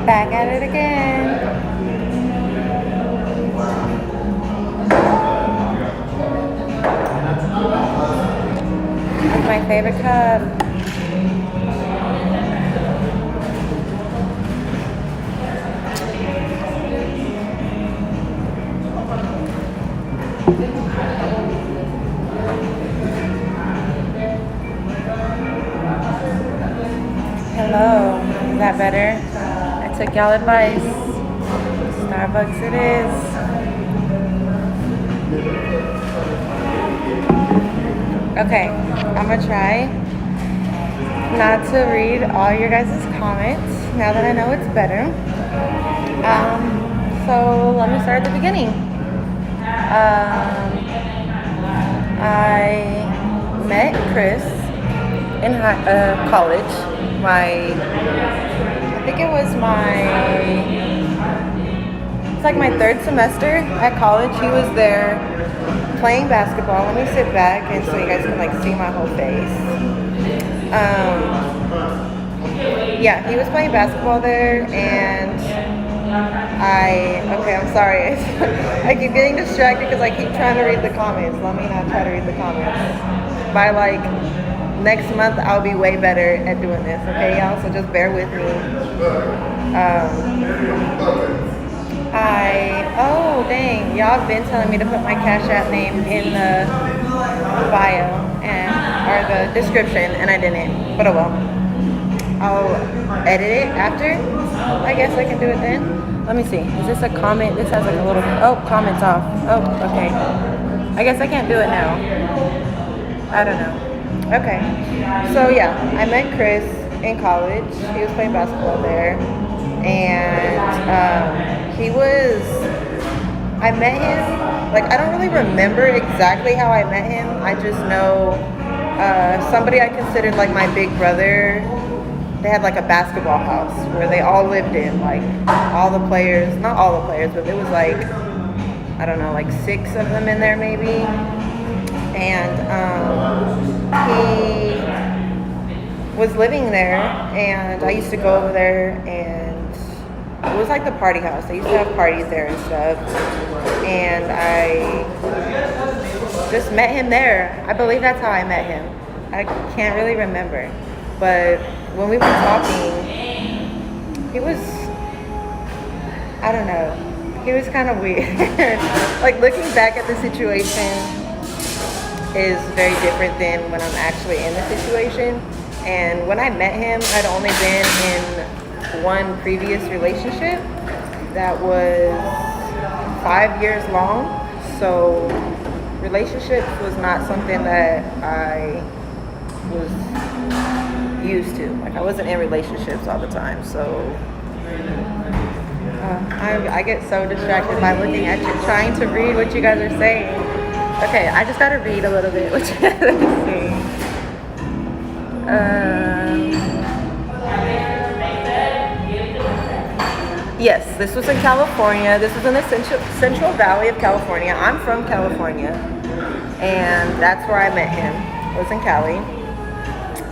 Back at it again. That's my favorite cup. Hello, is that better? I took y'all advice. Starbucks it is. Okay, I'm gonna try not to read all your guys' comments now that I know it's better. So let me start at the beginning. I met Chris in college. I think it was like my third semester at college. He was there playing basketball. Let me sit back and so you guys can like see my whole face. Yeah, he was playing basketball there, and I'm sorry. I keep getting distracted because I keep trying to read the comments. Let me not try to read the comments. By like next month, I'll be way better at doing this, okay, y'all? So just bear with me. Oh, dang. Y'all have been telling me to put my Cashapp name in the bio or the description, and I didn't. But oh well. I'll edit it after. I guess I can do it then. Let me see. Is this a comment? This has like a little... Oh, comments off. Oh, okay. I guess I can't do it now. I don't know. Okay, so yeah, I met Chris in college. He was playing basketball there, and I met him, like I don't really remember exactly how I met him. I just know somebody I considered like my big brother. They had like a basketball house where they all lived in, like all the players, not all the players, but it was like, I don't know, like 6 of them in there maybe. And he was living there, and I used to go over there, and it was like the party house. They used to have parties there and stuff, and I just met him there. I believe that's how I met him. I can't really remember, but when we were talking, he was, I don't know, he was kind of weird. Like looking back at the situation is very different than when I'm actually in the situation. And when I met him, I'd only been in one previous relationship that was 5 years long. So relationships was not something that I was used to. Like I wasn't in relationships all the time. So I get so distracted by looking at you, trying to read what you guys are saying. Okay, I just gotta read a little bit what you guys are saying. Yes, this was in California. This was in the Central Valley of California. I'm from California, and that's where I met him. It was in Cali.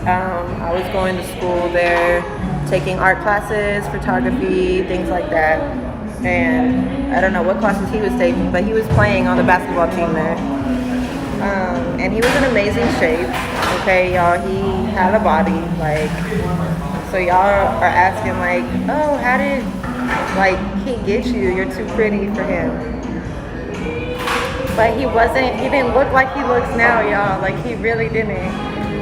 I was going to school there, taking art classes, photography, things like that. And I don't know what classes he was taking, but he was playing on the basketball team there. And he was in amazing shape. Okay, y'all, he had a body, like, so y'all are asking like, oh, how did like he get you? You're too pretty for him. But he didn't look like he looks now, y'all. Like he really didn't.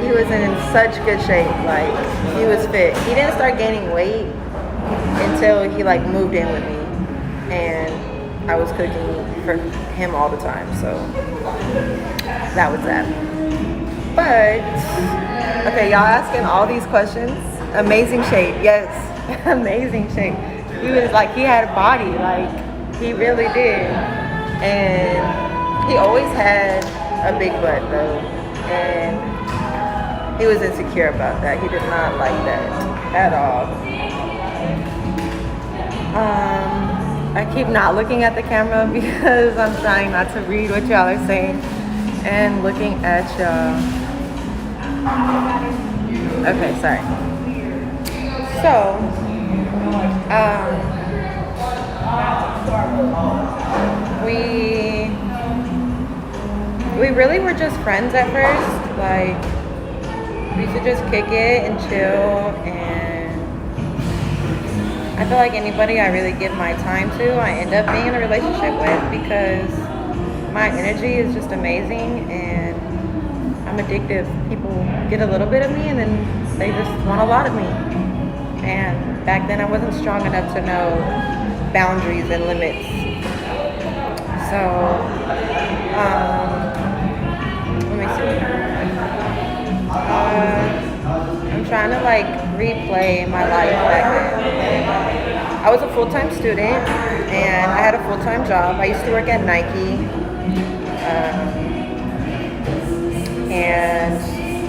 He was in such good shape. Like he was fit. He didn't start gaining weight until he like moved in with me, and I was cooking for him all the time. So that was that. But okay, y'all asking all these questions. Amazing shape, yes, amazing shape. He was like, he had a body, like he really did, and he always had a big butt though, and he was insecure about that. He did not like that at all. I keep not looking at the camera because I'm trying not to read what y'all are saying and looking at y'all. Okay, sorry. So We really were just friends at first. Like, we used to just kick it and chill, and I feel like anybody I really give my time to, I end up being in a relationship with, because my energy is just amazing and I'm addictive. People get a little bit of me and then they just want a lot of me. And back then I wasn't strong enough to know boundaries and limits. So, let me see. I'm trying to like replay my life back then. I was a full-time student and I had a full-time job. I used to work at Nike. And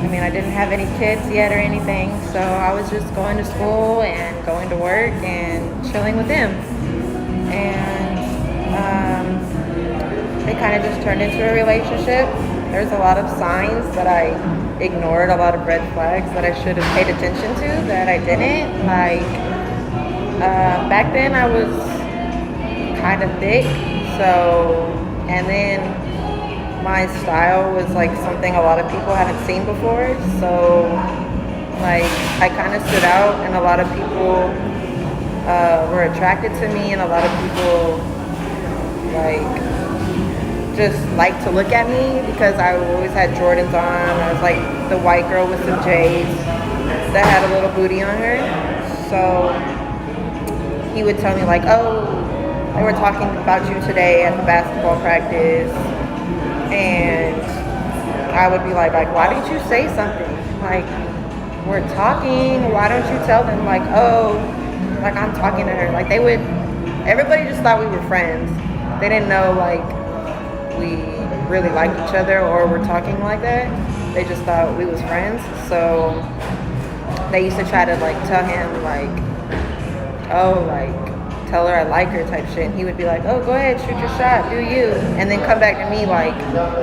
I mean, I didn't have any kids yet or anything, so I was just going to school and going to work and chilling with them. And it kind of just turned into a relationship. There's a lot of signs that I ignored, a lot of red flags that I should have paid attention to that I didn't. Like, back then I was kind of thick, so, and then my style was like something a lot of people hadn't seen before, so like I kind of stood out, and a lot of people were attracted to me, and a lot of people like just liked to look at me because I always had Jordans on. I was like the white girl with some J's that had a little booty on her. So he would tell me like, oh, they were talking about you today at the basketball practice. And I would be like, why didn't you say something? Like, we're talking, why don't you tell them like, oh, like I'm talking to her? Like everybody just thought we were friends. They didn't know like we really liked each other or were talking like that. They just thought we was friends. So they used to try to like tell him like, oh, like tell her I like her type shit. And he would be like, oh, go ahead, shoot your shot, do you. And then come back to me like,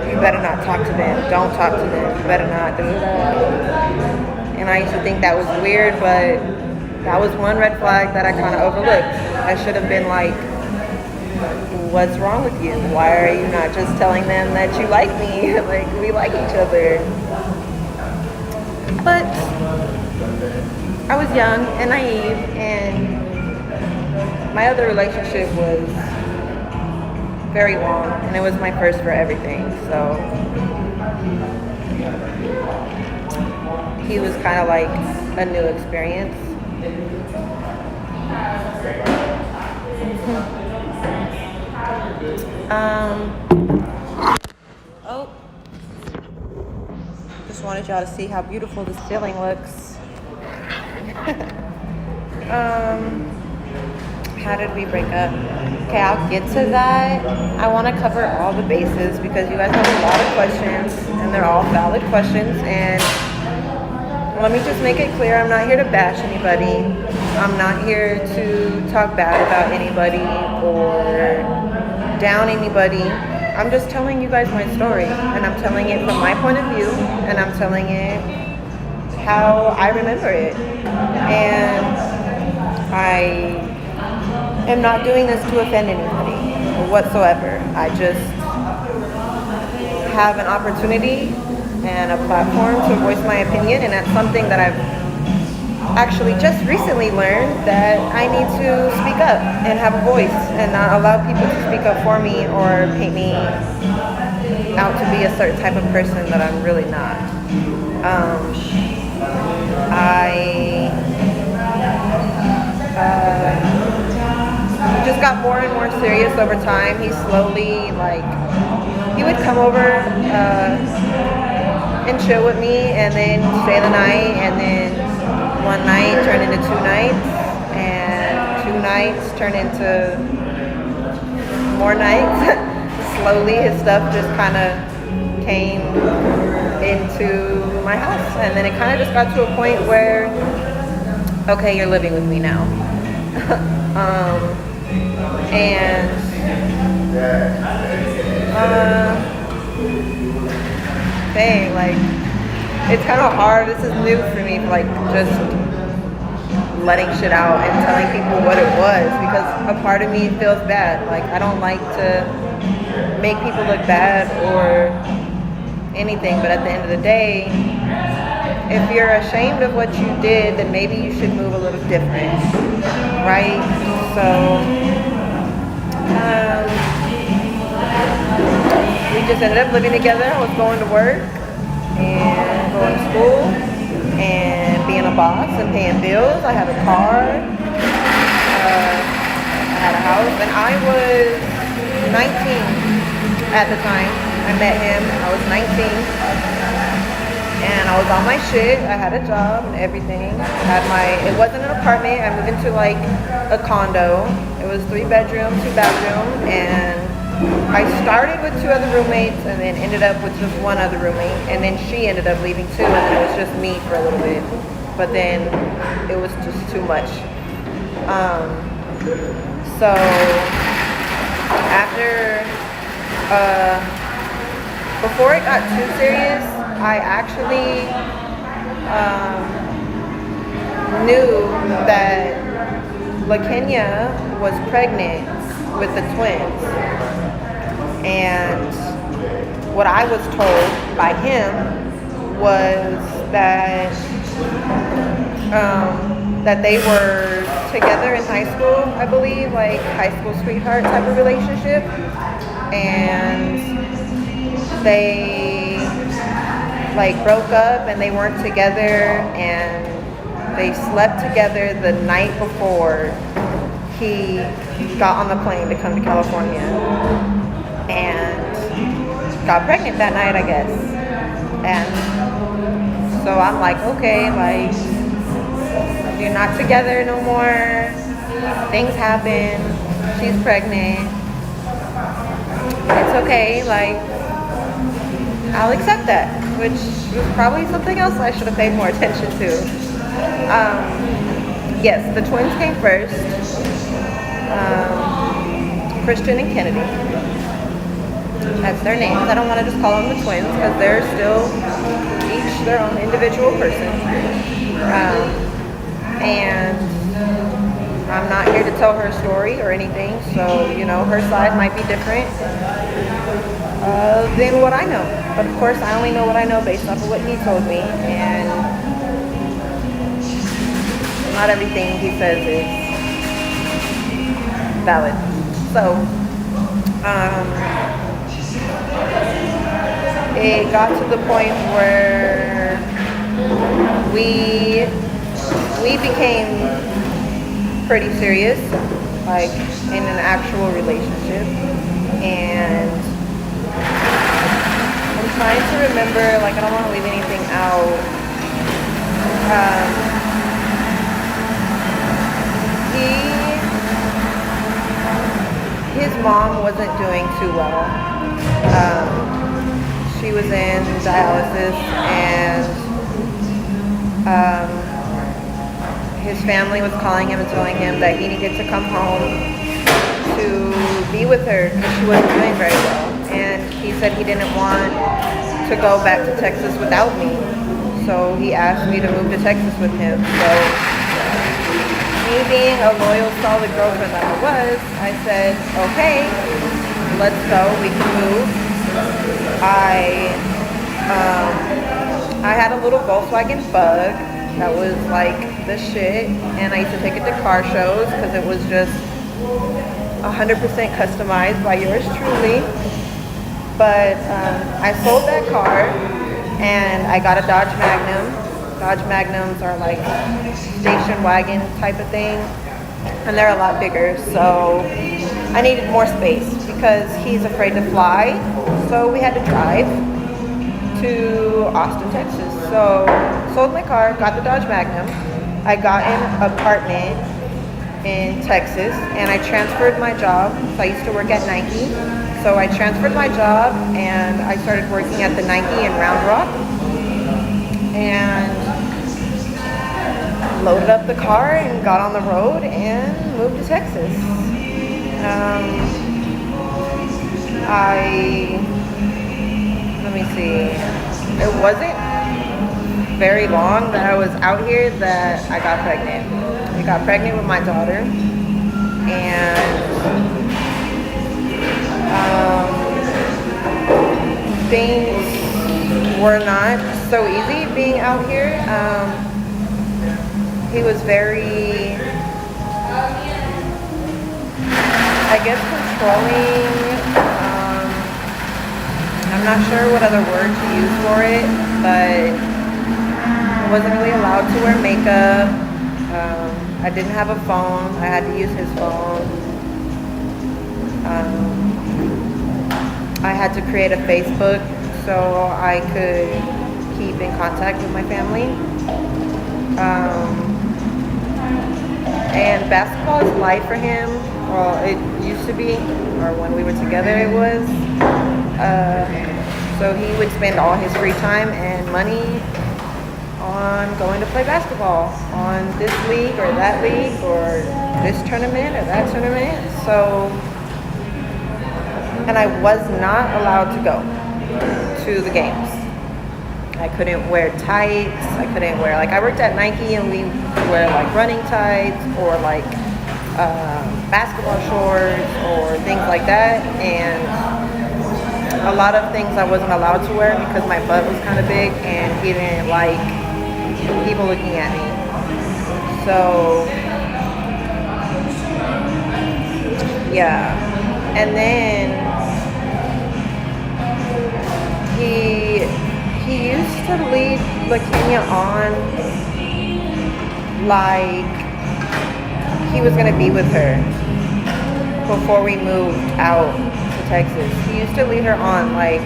you better not talk to them. Don't talk to them. You better not do that. And I used to think that was weird, but that was one red flag that I kind of overlooked. I should have been like, what's wrong with you? Why are you not just telling them that you like me? Like, we like each other. But I was young and naive, and my other relationship was very long, and it was my first for everything. So he was kind of like a new experience. Oh, just wanted y'all to see how beautiful the ceiling looks. How did we break up? Okay, I'll get to that. I want to cover all the bases because you guys have a lot of questions and they're all valid questions. And let me just make it clear, I'm not here to bash anybody. I'm not here to talk bad about anybody or down anybody. I'm just telling you guys my story, and I'm telling it from my point of view, and I'm telling it how I remember it. And I am not doing this to offend anybody whatsoever. I just have an opportunity and a platform to voice my opinion, and that's something that I've actually just recently learned, that I need to speak up and have a voice and not allow people to speak up for me or paint me out to be a certain type of person that I'm really not. I just got more and more serious over time. He slowly, he would come over and chill with me and then stay the night, and then one night turned into 2 nights, and 2 nights turned into more nights. Slowly his stuff just kind of came into my house, and then it kind of just got to a point where, okay, you're living with me now. Dang, it's kind of hard. This is new for me, just letting shit out and telling people what it was, because a part of me feels bad. Like, I don't like to make people look bad or anything, but at the end of the day, if you're ashamed of what you did, then maybe you should move a little different, right? So we just ended up living together. I was going to work and going to school and being a boss and paying bills. I had a car, I had a house, and I was 19 at the time. I met him, I was 19, and I was on my shit. I had a job and everything. It wasn't an apartment. I moved into like a condo. It was 3 bedroom, 2 bathroom, and I started with 2 other roommates and then ended up with just 1 other roommate, and then she ended up leaving too, and then it was just me for a little bit. But then it was just too much. So after, before it got too serious, I actually knew that LaKenya was pregnant with the twins. And what I was told by him was that that they were together in high school, I believe, like high school sweetheart type of relationship, and they like broke up and they weren't together, and they slept together the night before he got on the plane to come to California, and got pregnant that night, I guess. And so I'm like, okay, like, you're not together no more, things happen, she's pregnant, it's okay, like, I'll accept that, which was probably something else I should have paid more attention to. Yes, the twins came first, Christian and Kennedy. That's their names. I don't want to just call them the twins because they're still each their own individual person. And I'm not here to tell her story or anything, so, you know, her side might be different than what I know. But of course, I only know what I know based off of what he told me, and not everything he says is valid. So, it got to the point where we became pretty serious, like in an actual relationship, and I'm trying to remember, like, I don't want to leave anything out. His mom wasn't doing too well. She was in dialysis, and his family was calling him and telling him that he needed to come home to be with her because she wasn't doing very well. And he said he didn't want to go back to Texas without me. So he asked me to move to Texas with him. So me being a loyal, solid girlfriend that I was, I said, okay, let's go, we can move. I had a little Volkswagen Bug that was like the shit, and I used to take it to car shows because it was just 100% customized by yours truly. But I sold that car and I got a Dodge Magnum. Dodge Magnums are like station wagon type of thing, and they're a lot bigger, so I needed more space because he's afraid to fly, so we had to drive to Austin, Texas. So sold my car, got the Dodge Magnum. I got an apartment in Texas, and I transferred my job. So I used to work at Nike, so I transferred my job and I started working at the Nike in Round Rock, and loaded up the car and got on the road and moved to Texas. Let me see, it wasn't very long that I was out here that I got pregnant. I got pregnant with my daughter, and things were not so easy being out here. He was very, I guess, controlling. I'm not sure what other word to use for it, but I wasn't really allowed to wear makeup. I didn't have a phone. I had to use his phone. I had to create a Facebook so I could keep in contact with my family. And basketball is life for him. Well, it used to be, or when we were together it was. So he would spend all his free time and money on going to play basketball on this league or that league or this tournament or that tournament. So, and I was not allowed to go to the games. I couldn't wear tights. I couldn't wear, like, I worked at Nike and we wear like running tights or like basketball shorts or things like that. And a lot of things I wasn't allowed to wear because my butt was kind of big and he didn't like people looking at me. So, yeah. And then he used to lead LaKenya on like he was going to be with her before we moved out to Texas. He used to lead her on like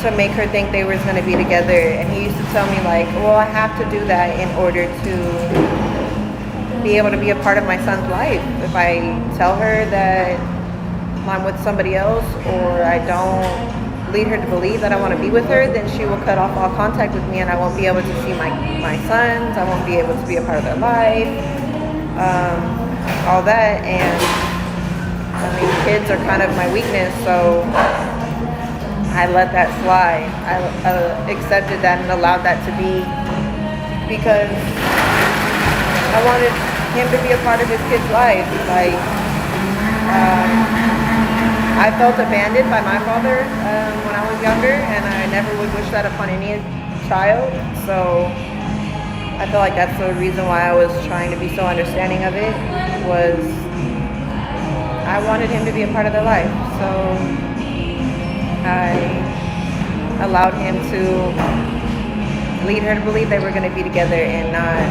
to make her think they were going to be together, and he used to tell me like, well, I have to do that in order to be able to be a part of my son's life. If I tell her that I'm with somebody else or I don't lead her to believe that I want to be with her, then she will cut off all contact with me and I won't be able to see my sons. I won't be able to be a part of their life, all that. And I mean, kids are kind of my weakness, so I let that slide. I accepted that and allowed that to be because I wanted him to be a part of his kid's life. Like, I felt abandoned by my father when I was younger, and I never would wish that upon any child. So I feel like that's the reason why I was trying to be so understanding of it, was I wanted him to be a part of their life. So I allowed him to lead her to believe they were going to be together and not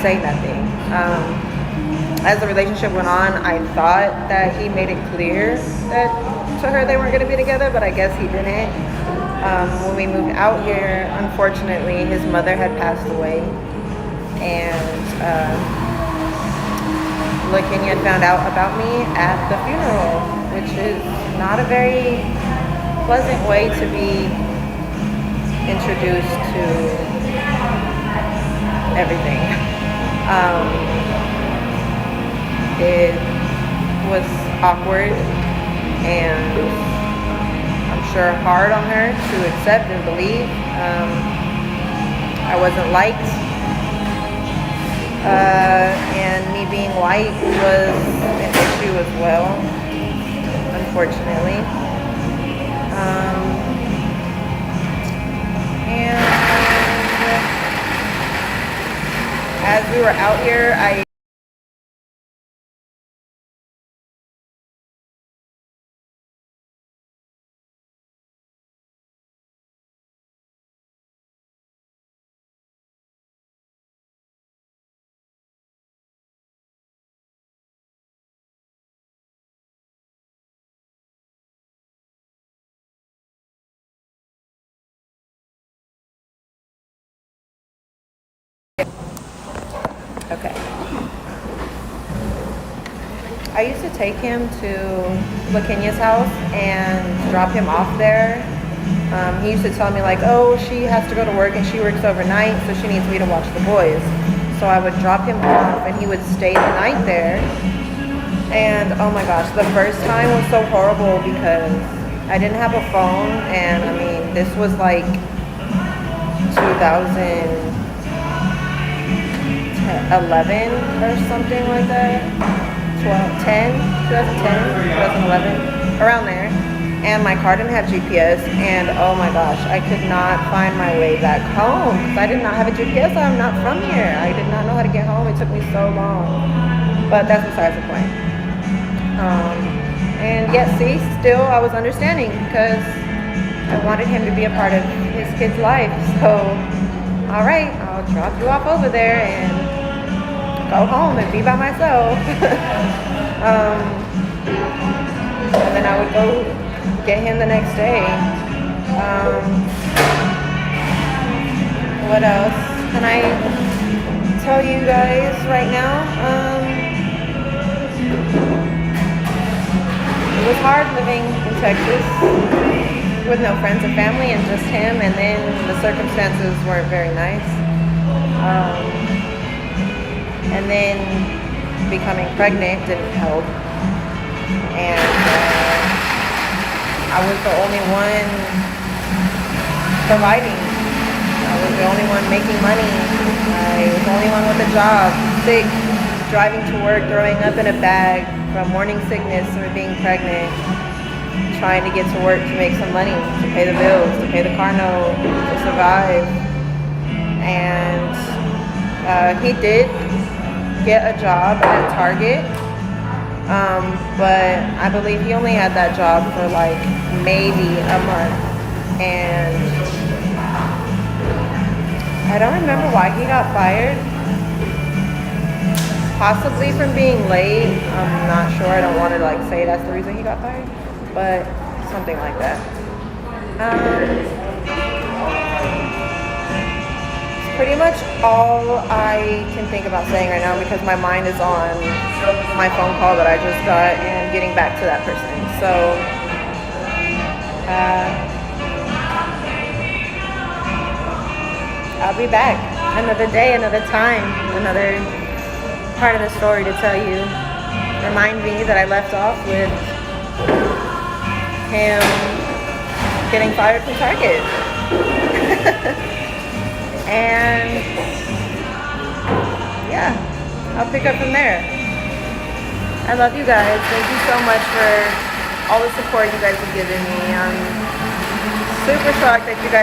say nothing. As the relationship went on, I thought that he made it clear that to her they weren't going to be together, but I guess he didn't. When we moved out here, unfortunately, his mother had passed away, and LaKenya found out about me at the funeral, which is not a very pleasant way to be introduced to everything. It was awkward and I'm sure hard on her to accept and believe. I wasn't liked, and me being white was an issue as well, unfortunately. And as we were out here, I used to take him to LaKenya's house and drop him off there. He used to tell me like, oh, she has to go to work and she works overnight, so she needs me to watch the boys. So I would drop him off and he would stay the night there. And oh my gosh, the first time was so horrible because I didn't have a phone, and I mean, this was like 2011 or something like that. 2011, around there. And my car didn't have GPS, and oh my gosh, I could not find my way back home because I did not have a GPS. I'm not from here. I did not know how to get home. It took me so long, but that's besides the point. And yet, see, still I was understanding because I wanted him to be a part of his kid's life. So, all right, I'll drop you off over there and go home and be by myself. And then I would go get him the next day. What else can I tell you guys right now? It was hard living in Texas with no friends or family and just him, and then the circumstances weren't very nice. And then becoming pregnant didn't help. And I was the only one providing. I was the only one making money. I was the only one with a job, sick, driving to work, throwing up in a bag from morning sickness or being pregnant, trying to get to work to make some money, to pay the bills, to pay the car note, to survive. And he did get a job at Target. But I believe he only had that job for like maybe a month, and I don't remember why he got fired. Possibly from being late. I'm not sure. I don't want to like say that's the reason he got fired, but something like that. Pretty much all I can think about saying right now because my mind is on my phone call that I just got and getting back to that person. So, I'll be back another day, another time, another part of the story to tell you. Remind me that I left off with him getting fired from Target. And yeah, I'll pick up from there. I love you guys. Thank you so much for all the support you guys have given me. I'm super shocked that you guys